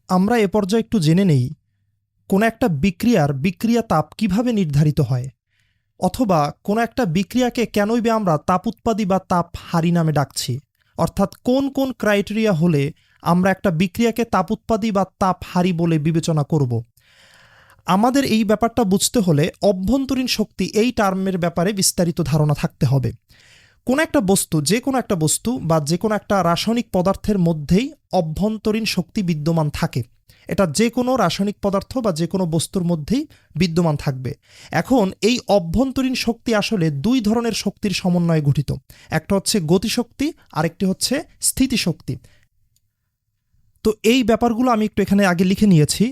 আমরা এ পর্যায়ে একটু জেনে নেই কোনো একটা বিক্রিয়া তাপ কিভাবে নির্ধারিত হয়, অথবা কোনো একটা বিক্রিয়াকে কেনই বা আমরা তাপ উৎপাদী বা তাপ হারি নামে ডাকছি। অর্থাৎ কোন কোন ক্রাইটেরিয়া হলে আমরা একটা বিক্রিয়াকে তাপ উৎপাদী বা তাপ হারি বলে বিবেচনা করব। আমাদের এই ব্যাপারটা বুঝতে হলে অভ্যন্তরীণ শক্তি এই টার্মের ব্যাপারে বিস্তারিত ধারণা থাকতে হবে। কোনো একটা বস্তু, যে কোনো একটা বস্তু বা যে কোনো একটা রাসায়নিক পদার্থের মধ্যেই অভ্যন্তরীণ শক্তি বিদ্যমান থাকে। এটা যে কোনো রাসায়নিক পদার্থ বা যে কোনো বস্তুর মধ্যেই বিদ্যমান থাকবে। এখন এই অভ্যন্তরীণ শক্তি আসলে দুই ধরনের শক্তির সমন্বয়ে গঠিত। একটা হচ্ছে গতিশক্তি, আরেকটি হচ্ছে স্থিতিশক্তি। তো এই ব্যাপারগুলো আমি একটু এখানে আগে লিখে নিয়েছি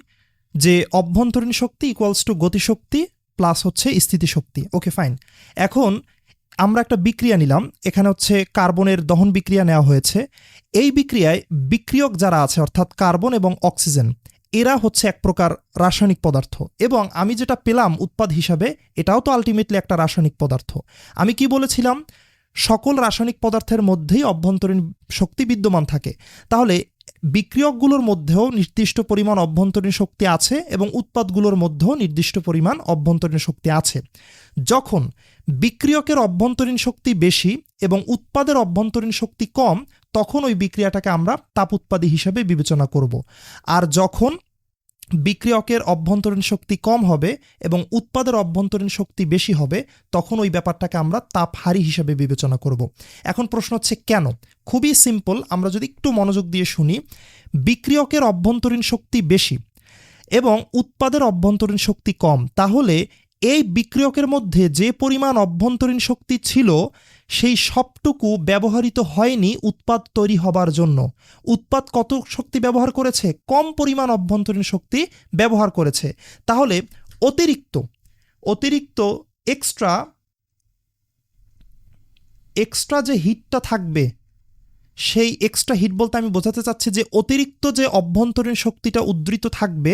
যে অভ্যন্তরীণ শক্তি ইকুয়ালস টু গতিশক্তি প্লাস হচ্ছে স্থিতিশক্তি। ওকে, ফাইন। এখন আমরা একটা বিক্রিয়া নিলাম, এখানে হচ্ছে কার্বনের দহন বিক্রিয়া নেওয়া হয়েছে। এই বিক্রিয়ায় বিক্রিয়ক যারা আছে অর্থাৎ কার্বন এবং অক্সিজেন, এরা হচ্ছে এক প্রকার রাসায়নিক পদার্থ, এবং আমি যেটা পেলাম উৎপাদ হিসাবে এটাও তো আলটিমেটলি একটা রাসায়নিক পদার্থ। আমি কি বলেছিলাম? সকল রাসায়নিক পদার্থের মধ্যেই অভ্যন্তরীণ শক্তি বিদ্যমান থাকে। তাহলে বিক্রিয়কগুলোর মধ্যেও নির্দিষ্ট পরিমাণ অভ্যন্তরীণ শক্তি আছে এবং উৎপাদগুলোর মধ্যেও নির্দিষ্ট পরিমাণ অভ্যন্তরীণ শক্তি আছে। যখন বিক্রিয়কের অভ্যন্তরীণ শক্তি বেশি এবং উৎপাদের অভ্যন্তরীণ শক্তি কম, তখন ওই বিক্রিয়াটাকে আমরা তাপ উৎপাদী হিসেবে বিবেচনা করব। আর যখন বিক্রিয়কের অভ্যন্তরীণ শক্তি কম হবে এবং উৎপাদের অভ্যন্তরীণ শক্তি বেশি হবে, তখন ওই ব্যাপারটাকে আমরা তাপহারী হিসেবে বিবেচনা করব। এখন প্রশ্ন হচ্ছে কেন? খুবই সিম্পল, আমরা যদি একটু মনোযোগ দিয়ে শুনি। বিক্রিয়কের অভ্যন্তরীণ শক্তি বেশি এবং উৎপাদের অভ্যন্তরীণ শক্তি কম, তাহলে এই বিক্রিয়কের মধ্যে যে পরিমাণ অভ্যন্তরীণ শক্তি ছিল সেই সবটুকু ব্যবহৃত হয়নি উৎপাদ তৈরি হবার জন্য। উৎপাদ কত শক্তি ব্যবহার করেছে? কম পরিমাণ অভ্যন্তরীণ শক্তি ব্যবহার করেছে। তাহলে অতিরিক্ত এক্সট্রা যে হিটটা থাকবে, সেই এক্সট্রা হিট বলতে আমি বোঝাতে চাচ্ছি যে অতিরিক্ত যে অভ্যন্তরীণ শক্তিটা উদ্ধৃত থাকবে,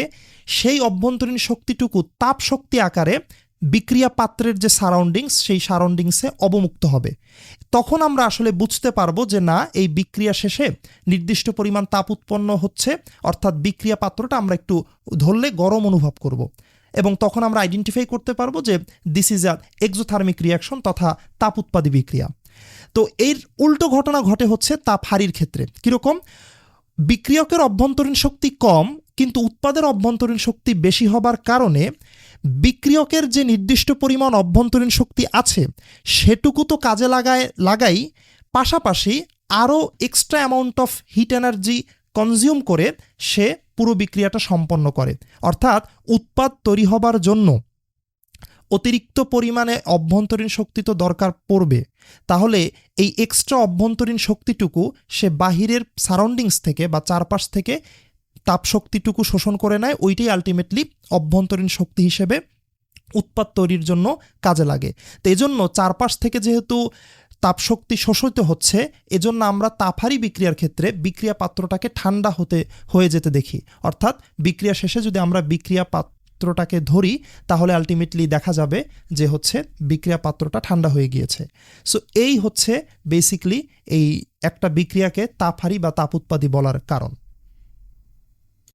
সেই অভ্যন্তরীণ শক্তিটুকু তাপ শক্তি আকারে বিক্রিয়া পাত্রের যে সারাউন্ডিংস, সেই সারাউন্ডিংসে অবমুক্ত হবে। তখন আমরা আসলে বুঝতে পারবো যে না, এই বিক্রিয়া শেষে নির্দিষ্ট পরিমাণ তাপ উৎপন্ন হচ্ছে, অর্থাৎ বিক্রিয়া পাত্রটা আমরা একটু ধরলে গরম অনুভব করব, এবং তখন আমরা আইডেন্টিফাই করতে পারবো যে this is a exothermic reaction তথা তাপ উৎপাদী বিক্রিয়া। তো এর উল্টো ঘটনা ঘটে হচ্ছে তাপহারীর ক্ষেত্রে। কীরকম? বিক্রিয়কের অভ্যন্তরীণ শক্তি কম কিন্তু উৎপাদের অভ্যন্তরীণ শক্তি বেশি হবার কারণে বিক্রিয়কের যে নির্দিষ্ট পরিমাণ অভ্যন্তরীণ শক্তি আছে সেটুকু তো কাজে লাগাই, পাশাপাশি আরও extra amount of heat energy consume করে সে পুরো বিক্রিয়াটা সম্পন্ন করে। অর্থাৎ উৎপাদ তৈরি হবার জন্য অতিরিক্ত পরিমাণে অভ্যন্তরীণ শক্তি তো দরকার পড়বে। তাহলে এই এক্সট্রা অভ্যন্তরীণ শক্তিটুকু সে বাহিরের সারাউন্ডিংস থেকে বা চারপাশ থেকে তাপ শক্তিটুকু শোষণ করে নেয়, ওইটাই আলটিমেটলি অভ্যন্তরীণ শক্তি হিসেবে উৎপাদ তৈরির জন্য কাজে লাগে। তো এজন্য চারপাশ থেকে যেহেতু তাপশক্তি শোষিত হচ্ছে, এজন্য আমরা তাপহারী বিক্রিয়ার ক্ষেত্রে বিক্রিয়া পাত্রটাকে ঠান্ডা হয়ে যেতে দেখি। অর্থাৎ বিক্রিয়া শেষে যদি আমরা বিক্রিয়া পাত্রটাকে ধরি, তাহলে আলটিমেটলি দেখা যাবে যে হচ্ছে বিক্রিয়া পাত্রটা ঠান্ডা হয়ে গিয়েছে। সো এই হচ্ছে বেসিকলি এই একটা বিক্রিয়াকে তাপহারী বা তাপ উৎপাদী বলার কারণ।